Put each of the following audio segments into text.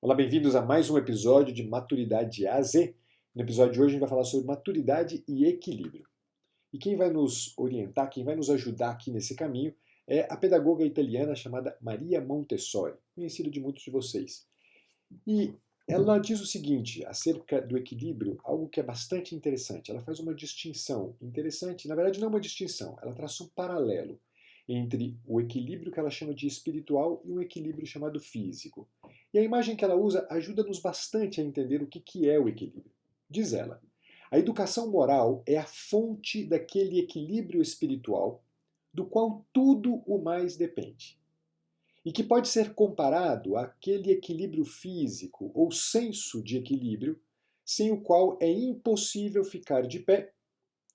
Olá, bem-vindos a mais um episódio de Maturidade A a Z. No episódio de hoje a gente vai falar sobre maturidade e equilíbrio. E quem vai nos orientar, quem vai nos ajudar aqui nesse caminho é a pedagoga italiana chamada Maria Montessori, conhecida de muitos de vocês. E ela diz o seguinte acerca do equilíbrio, algo que é bastante interessante. Ela faz uma distinção interessante, na verdade não uma distinção, ela traça um paralelo entre o equilíbrio que ela chama de espiritual e um equilíbrio chamado físico. E a imagem que ela usa ajuda-nos bastante a entender o que é o equilíbrio. Diz ela: a educação moral é a fonte daquele equilíbrio espiritual do qual tudo o mais depende, e que pode ser comparado àquele equilíbrio físico ou senso de equilíbrio sem o qual é impossível ficar de pé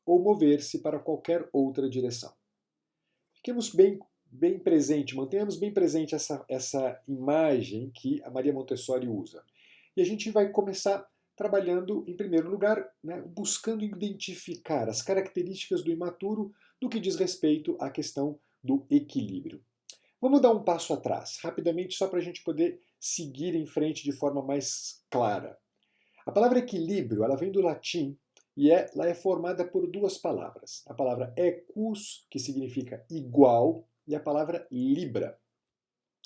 ou mover-se para qualquer outra direção. Fiquemos bem presente, mantenhamos bem presente essa imagem que a Maria Montessori usa. E a gente vai começar trabalhando, em primeiro lugar, né, buscando identificar as características do imaturo no que diz respeito à questão do equilíbrio. Vamos dar um passo atrás, rapidamente, só para a gente poder seguir em frente de forma mais clara. A palavra equilíbrio, ela vem do latim e ela é formada por duas palavras. A palavra equus, que significa igual, e a palavra libra.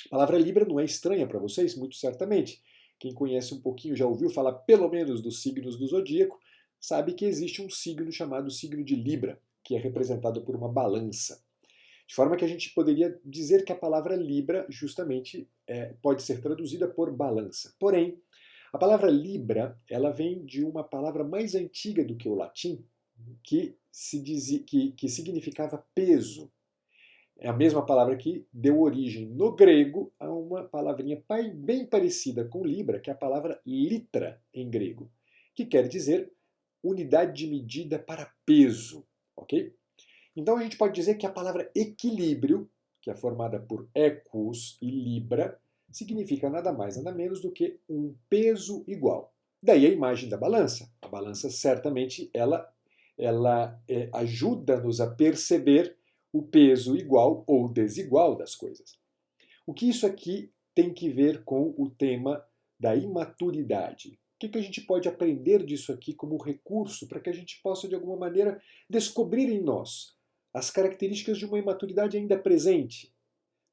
A palavra libra não é estranha para vocês, muito certamente. Quem conhece um pouquinho, já ouviu falar pelo menos dos signos do zodíaco, sabe que existe um signo chamado signo de Libra, que é representado por uma balança. De forma que a gente poderia dizer que a palavra Libra justamente pode ser traduzida por balança. Porém, a palavra Libra ela vem de uma palavra mais antiga do que o latim, que significava peso. É a mesma palavra que deu origem no grego a uma palavrinha bem parecida com Libra, que é a palavra litra em grego, que quer dizer unidade de medida para peso, ok? Então a gente pode dizer que a palavra equilíbrio, que é formada por equus e libra, significa nada mais nada menos do que um peso igual. Daí a imagem da balança. A balança certamente ela ajuda-nos a perceber o peso igual ou desigual das coisas. O que isso aqui tem que ver com o tema da imaturidade? O que a gente pode aprender disso aqui como recurso para que a gente possa, de alguma maneira, descobrir em nós as características de uma imaturidade ainda presente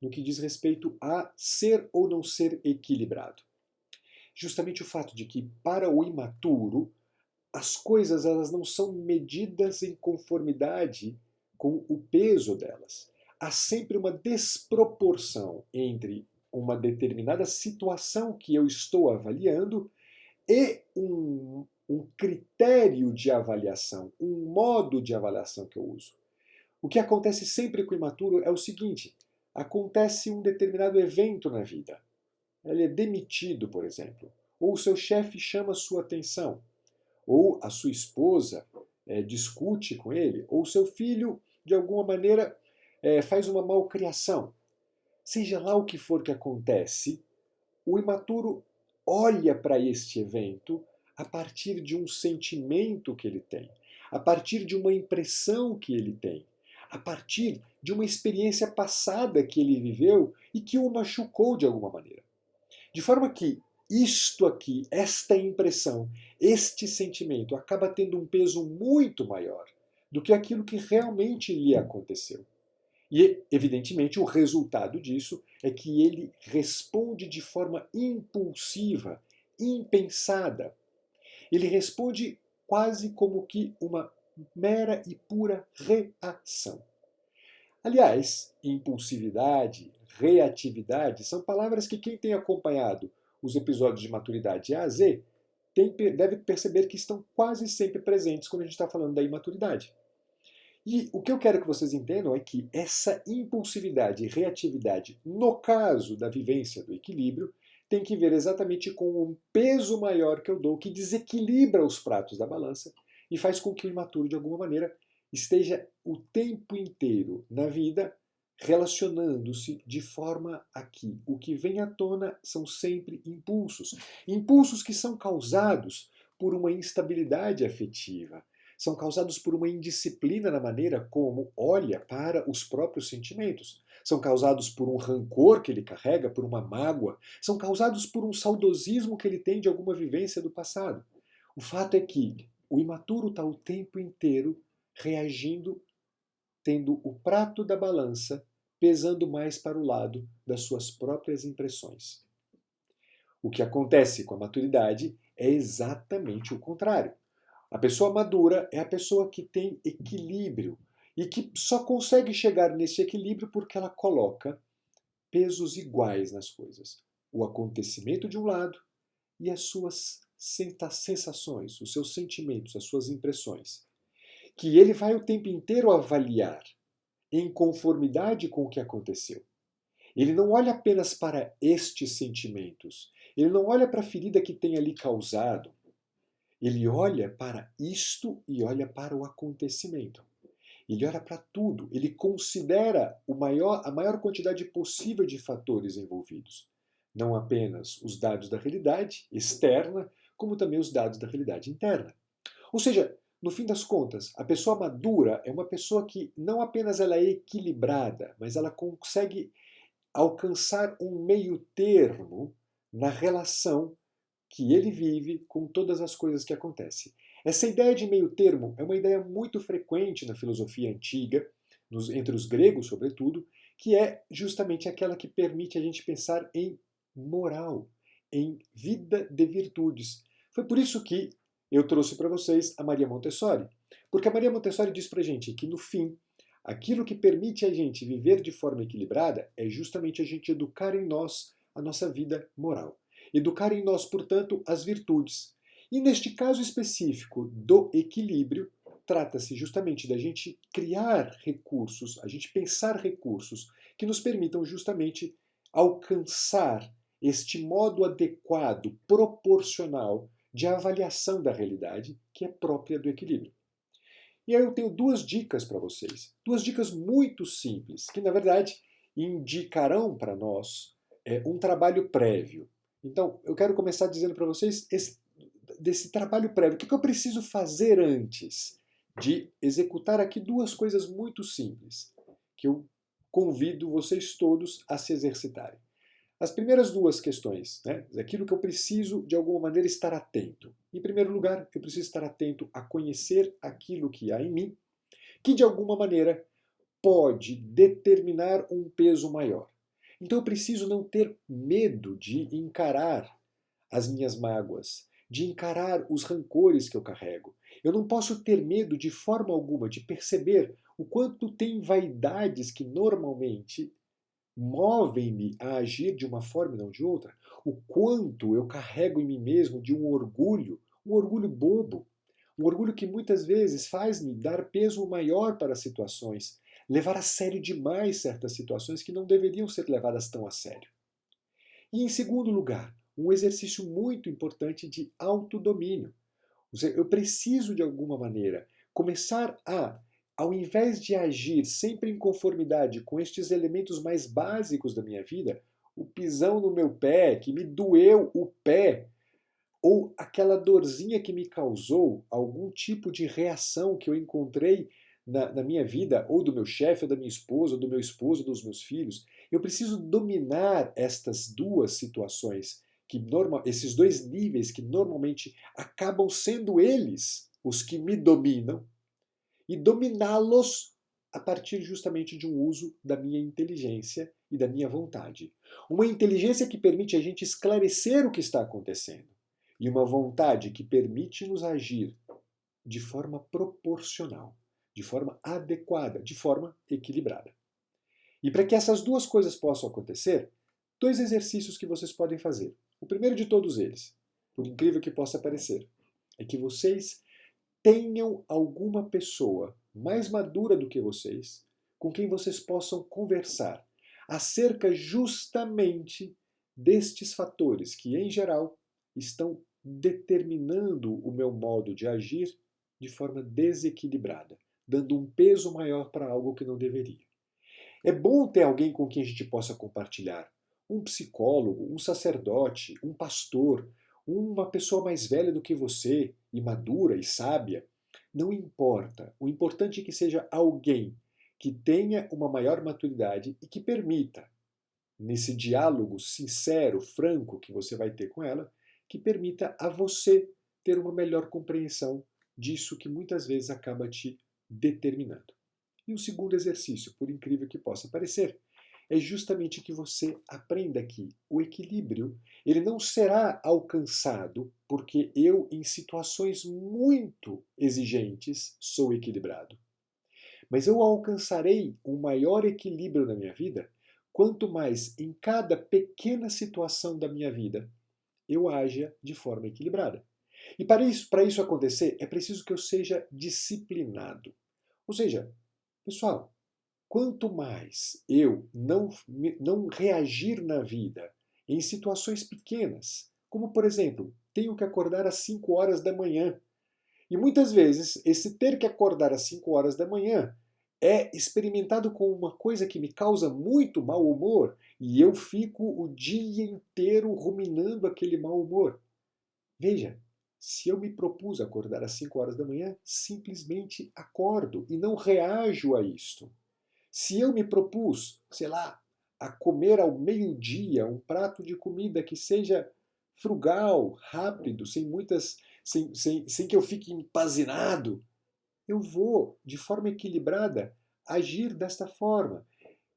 no que diz respeito a ser ou não ser equilibrado? Justamente o fato de que, para o imaturo, as coisas elas não são medidas em conformidade com o peso delas. Há sempre uma desproporção entre uma determinada situação que eu estou avaliando e um critério de avaliação, um modo de avaliação que eu uso. O que acontece sempre com o imaturo é o seguinte: acontece um determinado evento na vida. Ele é demitido, por exemplo, ou o seu chefe chama sua atenção, ou a sua esposa discute com ele, ou seu filho, de alguma maneira, faz uma malcriação. Seja lá o que for que acontece, o imaturo olha para este evento a partir de um sentimento que ele tem, a partir de uma impressão que ele tem, a partir de uma experiência passada que ele viveu e que o machucou de alguma maneira. De forma que isto aqui, esta impressão, este sentimento acaba tendo um peso muito maior do que aquilo que realmente lhe aconteceu. E, evidentemente, o resultado disso é que ele responde de forma impulsiva, impensada. Ele responde quase como que uma mera e pura reação. Aliás, impulsividade, reatividade são palavras que quem tem acompanhado os episódios de maturidade A a Z deve perceber que estão quase sempre presentes quando a gente está falando da imaturidade. E o que eu quero que vocês entendam é que essa impulsividade e reatividade, no caso da vivência do equilíbrio, tem que ver exatamente com um peso maior que eu dou, que desequilibra os pratos da balança e faz com que o imaturo, de alguma maneira, esteja o tempo inteiro na vida relacionando-se de forma a que o que vem à tona são sempre impulsos. Impulsos que são causados por uma instabilidade afetiva, são causados por uma indisciplina na maneira como olha para os próprios sentimentos. são causados por um rancor que ele carrega, por uma mágoa, são causados por um saudosismo que ele tem de alguma vivência do passado. O fato é que o imaturo está o tempo inteiro reagindo, tendo o prato da balança pesando mais para o lado das suas próprias impressões. O que acontece com a maturidade é exatamente o contrário. A pessoa madura é a pessoa que tem equilíbrio e que só consegue chegar nesse equilíbrio porque ela coloca pesos iguais nas coisas. O acontecimento de um lado e as suas sensações, os seus sentimentos, as suas impressões. Que ele vai o tempo inteiro avaliar em conformidade com o que aconteceu. Ele não olha apenas para estes sentimentos, ele não olha para a ferida que tem ali causado, ele olha para isto e olha para o acontecimento. Ele olha para tudo, ele considera a maior quantidade possível de fatores envolvidos. Não apenas os dados da realidade externa, como também os dados da realidade interna. Ou seja, no fim das contas, a pessoa madura é uma pessoa que não apenas ela é equilibrada, mas ela consegue alcançar um meio termo na relação que ele vive com todas as coisas que acontecem. Essa ideia de meio termo é uma ideia muito frequente na filosofia antiga, entre os gregos sobretudo, que é justamente aquela que permite a gente pensar em moral, em vida de virtudes. Foi por isso que eu trouxe para vocês a Maria Montessori. Porque a Maria Montessori diz para a gente que, no fim, aquilo que permite a gente viver de forma equilibrada é justamente a gente educar em nós a nossa vida moral. Educar em nós, portanto, as virtudes. E neste caso específico do equilíbrio, trata-se justamente da gente criar recursos, a gente pensar recursos que nos permitam justamente alcançar este modo adequado, proporcional de avaliação da realidade que é própria do equilíbrio. E aí eu tenho duas dicas para vocês. Duas dicas muito simples, que na verdade indicarão para nós um trabalho prévio. Então, eu quero começar dizendo para vocês desse trabalho prévio. O que eu preciso fazer antes de executar aqui duas coisas muito simples, que eu convido vocês todos a se exercitarem. As primeiras duas questões, né? Aquilo que eu preciso, de alguma maneira, estar atento. Em primeiro lugar, eu preciso estar atento a conhecer aquilo que há em mim, que de alguma maneira pode determinar um peso maior. Então eu preciso não ter medo de encarar as minhas mágoas, de encarar os rancores que eu carrego. Eu não posso ter medo de forma alguma de perceber o quanto tem vaidades que normalmente movem-me a agir de uma forma e não de outra, o quanto eu carrego em mim mesmo de um orgulho bobo, um orgulho que muitas vezes faz-me dar peso maior para as situações, levar a sério demais certas situações que não deveriam ser levadas tão a sério. E em segundo lugar, um exercício muito importante de autodomínio. Ou seja, eu preciso de alguma maneira começar a, ao invés de agir sempre em conformidade com estes elementos mais básicos da minha vida, o pisão no meu pé, que me doeu o pé, ou aquela dorzinha que me causou algum tipo de reação que eu encontrei na minha vida, ou do meu chefe, ou da minha esposa, ou do meu esposo, ou dos meus filhos, eu preciso dominar estas duas situações, esses dois níveis que normalmente acabam sendo eles os que me dominam, e dominá-los a partir justamente de um uso da minha inteligência e da minha vontade. Uma inteligência que permite a gente esclarecer o que está acontecendo e uma vontade que permite nos agir de forma proporcional, de forma adequada, de forma equilibrada. E para que essas duas coisas possam acontecer, dois exercícios que vocês podem fazer. O primeiro de todos eles, por incrível que possa parecer, é que vocês tenham alguma pessoa mais madura do que vocês, com quem vocês possam conversar acerca justamente destes fatores que, em geral, estão determinando o meu modo de agir de forma desequilibrada, dando um peso maior para algo que não deveria. É bom ter alguém com quem a gente possa compartilhar. Um psicólogo, um sacerdote, um pastor, uma pessoa mais velha do que você, e madura e sábia. Não importa. O importante é que seja alguém que tenha uma maior maturidade e que permita, nesse diálogo sincero, franco que você vai ter com ela, que permita a você ter uma melhor compreensão disso que muitas vezes acaba te determinando. E o segundo exercício, por incrível que possa parecer, é justamente que você aprenda que o equilíbrio ele não será alcançado porque eu, em situações muito exigentes, sou equilibrado. Mas eu alcançarei um maior equilíbrio na minha vida quanto mais em cada pequena situação da minha vida eu haja de forma equilibrada. E para isso acontecer, é preciso que eu seja disciplinado. Ou seja, pessoal, quanto mais eu não reagir na vida em situações pequenas, como por exemplo, tenho que acordar às 5 horas da manhã. E muitas vezes, esse ter que acordar às 5 horas da manhã é experimentado como uma coisa que me causa muito mau humor e eu fico o dia inteiro ruminando aquele mau humor. Veja, se eu me propus acordar às 5 horas da manhã, simplesmente acordo e não reajo a isto. Se eu me propus, sei lá, a comer ao meio-dia um prato de comida que seja frugal, rápido, sem que eu fique empazinado, eu vou, de forma equilibrada, agir desta forma.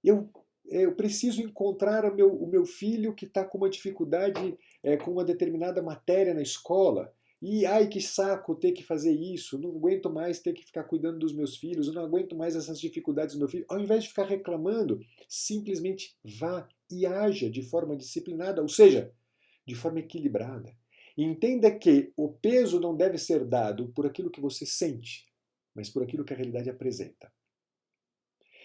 Eu, eu preciso encontrar o meu filho que está com uma dificuldade com uma determinada matéria na escola. E ai que saco ter que fazer isso, não aguento mais ter que ficar cuidando dos meus filhos, eu não aguento mais essas dificuldades do meu filho. Ao invés de ficar reclamando, simplesmente vá e haja de forma disciplinada, ou seja, de forma equilibrada. E entenda que o peso não deve ser dado por aquilo que você sente, mas por aquilo que a realidade apresenta.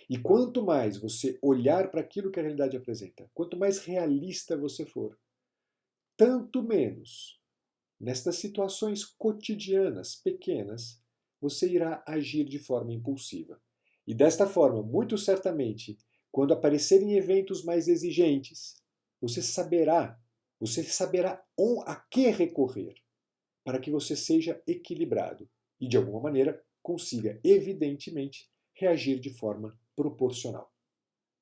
E quanto mais você olhar para aquilo que a realidade apresenta, quanto mais realista você for, tanto menos, nestas situações cotidianas, pequenas, você irá agir de forma impulsiva. E desta forma, muito certamente, quando aparecerem eventos mais exigentes, você saberá a que recorrer para que você seja equilibrado e, de alguma maneira, consiga, evidentemente, reagir de forma proporcional.